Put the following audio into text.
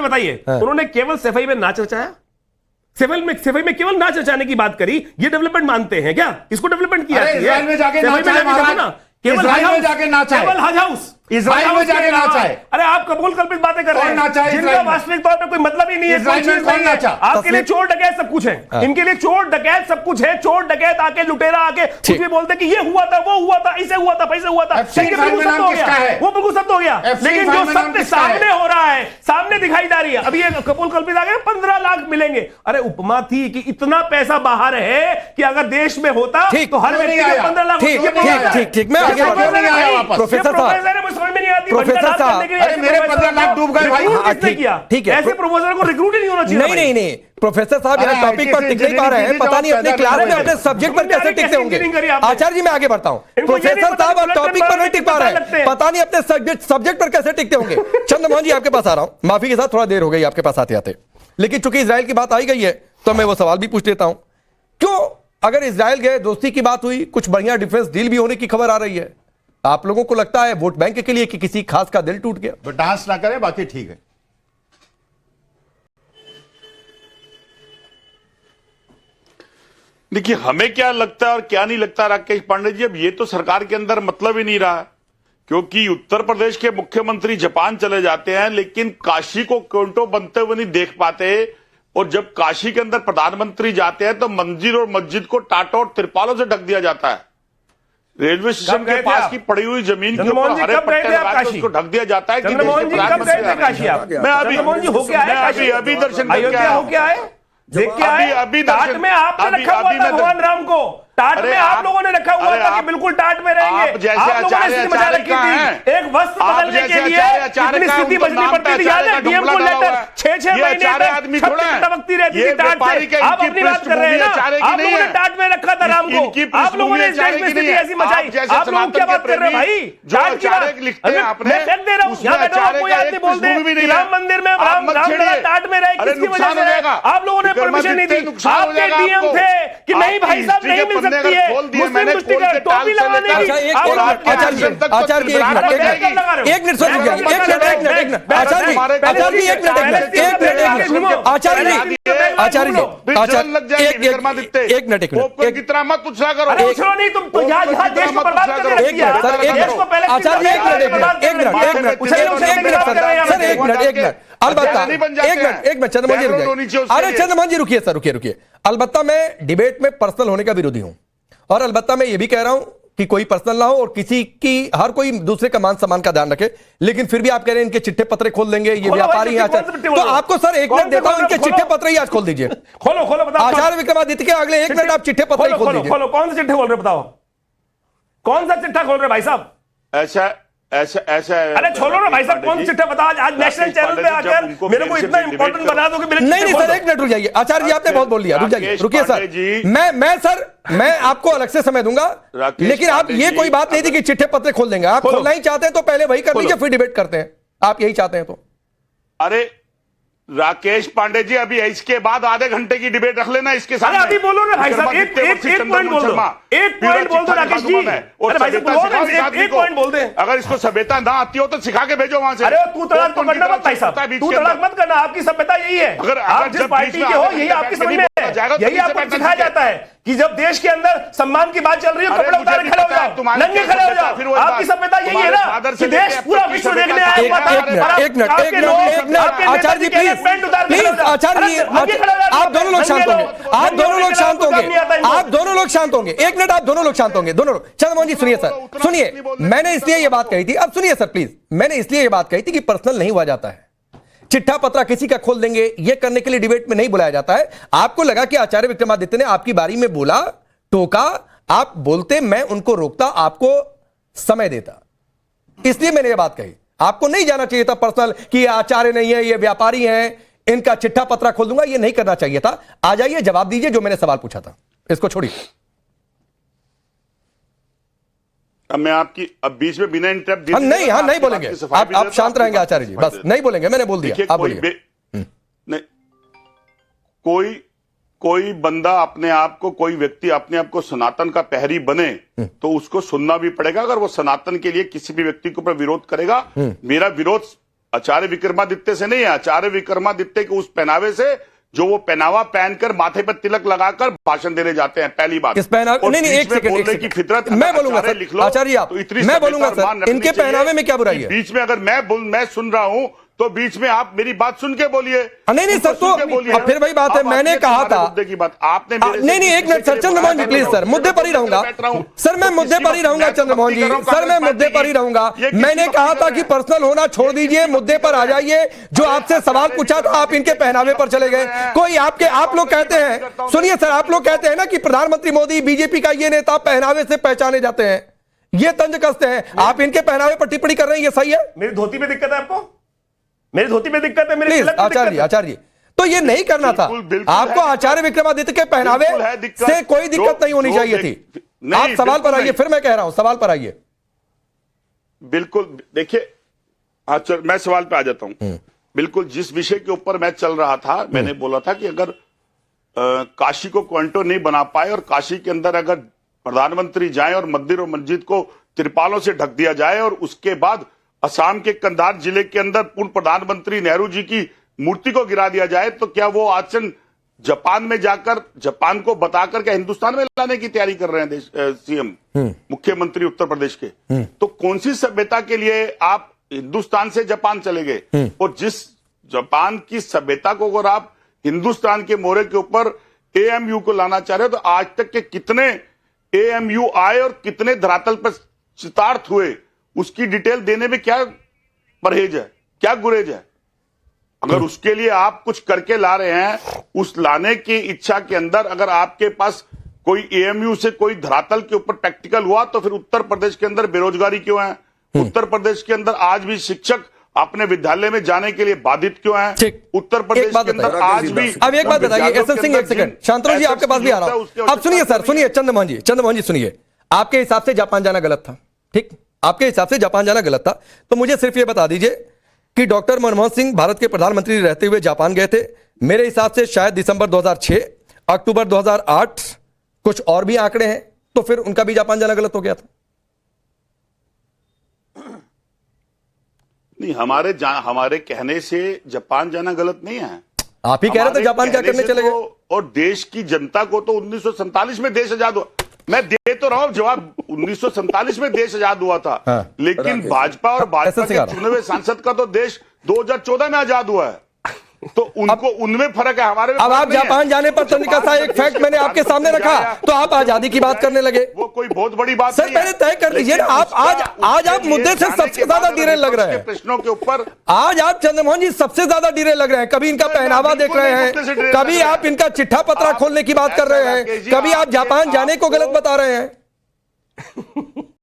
बताइए, उन्होंने केवल सफाई में नाच रचाया, सफाई में केवल नाच रचाने की बात करी। ये डेवलपमेंट मानते हैं क्या? इसको डेवलपमेंट किया? इजराइल में जाके नाचा है महाराज, केवल इजराइल में जाके नाचा है, केवल हज हाउस इजराइल में जाके नाचा है। अरे आप कबूल कल्पित बातें कर रहे हैं, जिनका वास्तविक तौर पे कोई मतलब ही नहीं है। इजराइल में कौन नाचा? आपके लिए चोर डकैत सब कुछ है, इनके लिए चोर डकैत सब कुछ है। चोर डकैत आके लुटेरा आके कुछ भी बोलते कि ये हुआ था, वो हुआ था, ऐसे हुआ था, पैसे हुआ था, वो बिल्कुल सत्य हो गया। लेकिन जो सत्य सामने हो रहा है, सामने दिखाई जा रही है, अभी ये कबूल कल्पित आ गए 15 लाख मिलेंगे। अरे उपमा थी कि इतना पैसा बाहर है कि अगर देश में होता तो हर व्यक्ति को 15 लाख। ठीक, मैं आगे प्रोफेसर समझ में नहीं आती। प्रोफेसर साहब, अरे मेरे 15 लाख डूब गए भाई। ठीक है, ऐसे प्रोफेसर को रिक्रूट ही नहीं होना चाहिए। नहीं प्रोफेसर साहब यहाँ टॉपिक पर टिक नहीं पा रहे हैं, पता नहीं अपने क्लास में अपने सब्जेक्ट पर कैसे टिकते होंगे। आचार्य जी मैं आगे बढ़ता हूँ। प्रोफेसर साहब आप टॉपिक पर नहीं टिक पा रहे हैं, पता नहीं अपने सब्जेक्ट पर कैसे टिकते होंगे। चंद्रमोहन जी आपके पास आ रहा हूँ, माफी के साथ थोड़ा देर हो गई आपके पास आते आते, लेकिन चूंकि इजराइल की बात आई गई है तो मैं वो सवाल भी पूछ लेता हूं। क्यों अगर इजराइल गए, दोस्ती की बात हुई, कुछ बढ़िया डिफेंस डील भी होने की खबर आ रही है, आप लोगों को लगता है वोट बैंक के लिए कि किसी खास का दिल टूट गया? तो डांस ना करें, बाकी ठीक है। देखिए हमें क्या लगता है और क्या नहीं लगता राकेश पांडे जी, अब ये तो सरकार के अंदर मतलब ही नहीं रहा, क्योंकि उत्तर प्रदेश के मुख्यमंत्री जापान चले जाते हैं लेकिन काशी को क्योंटो बनते हुए नहीं देख पाते, और जब काशी के अंदर प्रधानमंत्री जाते हैं तो मंदिर और मस्जिद को टाटो और तिरपालों से ढक दिया जाता है। रेलवे स्टेशन के पास की पड़ी हुई जमीन के ऊपर हरे पट्टे लगा के उसको ढक दिया जाता है कि मैं अभी दर्शन करके आया, देख के आए। अभी टाट में आपने रखा हुआ था भगवान राम को, टाट में आप लोगों ने रखा हुआ था कि बिल्कुल टाट में रहेंगे। आप लोगों ने स्थिति बचा रखी थी, एक वस्त्र बदलने के लिए इतनी स्थिति बदलनी पड़ती थी। याद है डीएम को लेटर 6-6 महीने तक टपकती रहती थी टाट से। आप अपनी बात कर रहे हैं ना, आप लोगों ने टाट में रखा था राम को, आप लोगों ने इस देश में स्थिति ऐसी मचाई। आप लोग क्या बात कर रहे हैं भाई? टाट की बात मैं फेंक दे रहा हूँ, यहाँ बैठा हुआ कोई आदमी बोल दे राम मंदिर में राम टाट में रहे, किसकी वजह से? आप लोगों ने परमिशन नहीं दी, आपके डीएम थे कि नहीं भाई साहब नहीं मिल सकती है मुस्लिम मुस्लिम टोपी लगाने की। आचार्य जी एक मिनट सोच लीजिए, आचार्य जी एक मिनट कितना मत पूछा करो। नहीं तुम देश को बर्बाद कर रहे हो। आचार्य एक मिनट अलबत्ता एक मिनट चंद्रमोहन जी, अरे चंद्रमोहन जी रुकिए सर, रुकिए। अलबत्ता मैं डिबेट में पर्सनल होने का विरोधी हूं, और अलबत्ता मैं ये भी कह रहा हूं कि कोई पर्सनल ना हो और किसी की, हर कोई दूसरे का मान सम्मान का ध्यान रखे। लेकिन फिर भी आप कह रहे हैं इनके चिट्ठे पत्रे खोल देंगे, ये व्यापारी हैं। तो आपको सर 1 मिनट देता हूं, इनके चिट्ठे पत्र ही आज खोल दीजिए। खोलो बताओ। आचार्य विक्रमादित्य के अगले 1 मिनट आप चिट्ठे पत्र खोल दीजिए। खोलो, कौन से चिट्ठे खोल रहे बताओ, कौन सा चिट्ठा खोल रहे भाई साहब? ऐसा अरे छोड़ो ना भाई साहब, कौन चिट्ठा बताओ। आज नेशनल चैनल पे आकर मेरे को इतना इंपॉर्टेंट बना दो कि नहीं सर 1 मिनट रुक जाइए। आचार्य जी आपने बहुत बोल लिया, रुकिए सर, मैं आपको अलग से समय दूंगा, लेकिन आप ये कोई बात नहीं थी कि चिट्ठे पत्र खोल देंगे। आप खोलना ही चाहते हैं तो पहले वही कर लीजिए, फिर डिबेट करते हैं। आप यही चाहते हैं तो अरे राकेश पांडे जी अभी इसके बाद आधे घंटे की डिबेट रख लेना इसके साथ। अभी बोलो ना भाई साहब, एक पॉइंट बोल दो, एक पॉइंट बोल दो राकेश जी। एक पॉइंट बोल दे। अगर इसको सभ्यता ना आती हो तो सिखा के भेजो वहां से। अरे तू तड़ाक तो करना मत भाई साहब, तू तड़ाक मत करना। आपकी सभ्यता यही है, आप जिस पार्टी के हो यही आपकी समझ में है, यही आपको सिखाया जाता है कि जब देश के अंदर सम्मान की बात चल रही है कपड़े उतार के खड़े हो जाओ, नंगे खड़े हो जाओ। आपकी सभ्यता यही है ना कि देश पूरा विश्व देखने आया। एक मिनट आचार्य जी प्लीज आचार्य जी, आप दोनों लोग शांत होंगे, आप दोनों लोग शांत होंगे। 1 मिनट आप दोनों लोग शांत होंगे, दोनों लोग। चंद्रमोहन जी सुनिए सर, सुनिए, मैंने इसलिए ये बात कही थी, अब सुनिए सर प्लीज, मैंने इसलिए ये बात कही थी कि पर्सनल नहीं हुआ जाता है, चिट्ठा पत्रा किसी का खोल देंगे ये करने के लिए डिबेट में नहीं बुलाया जाता है। आपको लगा कि आचार्य विक्रमादित्य ने आपकी बारी में बोला, टोका, आप बोलते, मैं उनको रोकता, आपको समय देता, इसलिए मैंने ये बात कही। आपको नहीं जाना चाहिए था पर्सनल कि आचार्य नहीं है, ये व्यापारी हैं, इनका चिट्ठा पत्रा खोल दूंगा, ये नहीं करना चाहिए था। आ जाइए जवाब दीजिए जो मैंने सवाल पूछा था, इसको छोड़िए। अब मैं आपकी अब बीच में बिना इंटरप्ट नहीं बोलेंगे, आप शांत रहेंगे आचार्य जी, बस नहीं बोलेंगे, मैंने बोल दिया, आप बोलिए। नहीं, कोई बंदा अपने आप को, कोई व्यक्ति अपने आप को सनातन का प्रहरी बने तो उसको सुनना भी पड़ेगा। अगर वो सनातन के लिए किसी भी व्यक्ति के ऊपर विरोध करेगा, मेरा विरोध आचार्य विक्रमादित्य से नहीं है, आचार्य विक्रमादित्य के उस पहनावे से जो वो पहनावा पहनकर माथे पर तिलक लगाकर भाषण देने जाते हैं, पहली बात। किस पहनावे? नहीं, एक सेकंड, बोलने की फितरत मैं बोलूंगा सर, लिख लो आचार्य आप, तो इतनी मैं बोलूंगा सभ्यता और मान सर, इनके रखनी चाहिए पहनावे में क्या बुराई है? बीच में अगर मैं सुन रहा हूं तो बीच में आप मेरी बात सुन के बोलिए। नहीं सर, तो अब फिर वही बात है, मैंने कहा था मुद्दे की बात आपने नहीं एक minute sir, Chandramohan ji please sir, मुद्दे पर ही रहूंगा सर, मैं मुद्दे पर ही रहूंगा चंद्रमोहन जी सर, मैं मुद्दे पर ही रहूंगा। मैंने कहा था कि पर्सनल होना छोड़ दीजिए, मुद्दे पर आ जाइए। जो आपसे सवाल पूछा था आप इनके पहनावे पर चले गए। कोई आप लोग कहते हैं, सुनिए सर, आप लोग कहते हैं ना कि प्रधानमंत्री मोदी, बीजेपी का ये नेता पहनावे से पहचाने जाते हैं, ये तंज कसते हैं, आप इनके पहनावे पर टिप्पणी कर रहे हैं, ये सही है? मेरी धोती में दिक्कत है आपको? मेरी धोती में दिक्कत है, मेरे तिलक में आचार्य दिक्कत है। आचार्य तो ये नहीं करना था आपको। आचार्य विक्रमादित्य के पहनावे से कोई दिक्कत नहीं होनी चाहिए थी। आप सवाल पर आइए, फिर मैं कह रहा हूं सवाल पर आइए। बिल्कुल, देखिए मैं सवाल पे आ जाता हूं। बिल्कुल, जिस विषय के ऊपर मैं चल रहा था, मैंने बोला था कि अगर काशी को क्वांटो नहीं बना पाए और काशी के अंदर अगर प्रधानमंत्री जाएं और मंदिर और मस्जिद को तिरपालों से ढक दिया जाए और उसके बाद असम के कंधार जिले के अंदर पूर्व प्रधानमंत्री नेहरू जी की मूर्ति को गिरा दिया जाए, तो क्या वो आचरण जापान में जाकर जापान को बताकर क्या हिंदुस्तान में लाने की तैयारी कर रहे हैं सीएम मुख्यमंत्री उत्तर प्रदेश के? तो कौन सी सभ्यता के लिए आप हिंदुस्तान से जापान चले गए? और जिस जापान की सभ्यता को अगर आप हिंदुस्तान के मोहरे के ऊपर एएमयू को लाना चाह रहे हो, तो आज तक के कितने एएमयू आए और कितने धरातल पर चितार्थ हुए, उसकी डिटेल देने में क्या परहेज है, क्या गुरेज है? अगर उसके लिए आप कुछ करके ला रहे हैं, उस लाने की इच्छा के अंदर अगर आपके पास कोई एएमयू से कोई धरातल के ऊपर प्रैक्टिकल हुआ, तो फिर उत्तर प्रदेश के अंदर बेरोजगारी क्यों है? उत्तर प्रदेश के अंदर आज भी शिक्षक अपने विद्यालय में जाने के लिए बाधित क्यों है? उत्तर प्रदेश के अंदर आज भी। अब एक बात बताइए एसएस सिंह, एक सेकंड, शांतनु जी आपके पास भी आ रहा हूं। अब सुनिए सर, सुनिए चंद्रमोहन जी सुनिए, आपके हिसाब से जापान जाना गलत था, ठीक? आपके हिसाब से जापान जाना गलत था, तो मुझे सिर्फ ये बता दीजिए कि डॉक्टर मनमोहन सिंह भारत के प्रधानमंत्री रहते हुए जापान गए थे। मेरे हिसाब से शायद दिसंबर 2006, अक्टूबर 2008, कुछ और भी आंकड़े हैं, तो फिर उनका भी जापान जाना गलत हो गया था। नहीं, हमारे कहने से जापान जाना गलत नहीं है। आप ही कह रहे थे जापान क्या करने चले गए। और देश की जनता को तो 1947 में देश आजाद हुआ, मैं दे तो रहा हूं जवाब, 1947 में देश आजाद हुआ था। हाँ, लेकिन भाजपा और भाजपा के चुने हुए सांसद का तो देश 2014 में आजाद हुआ है, तो उनको उनमें फर्क है, हमारे में। अब आप जापान जाने पर तनिका सा एक फैक्ट मैंने आपके सामने रखा, तो आप आजादी की बात करने लगे। वो कोई बहुत बड़ी बात सर पहले तय कर लीजिए ना, आप आज आप मुद्दे से सबसे ज्यादा डीरे लग रहे हैं प्रश्नों के ऊपर। आज आप चंद्रमोहन जी सबसे ज्यादा डीरे लग रहे हैं। कभी इनका पहनावा देख रहे हैं, कभी आप इनका चिट्ठा पत्रा खोलने की बात कर रहे हैं, कभी आप जापान जाने को गलत बता रहे हैं।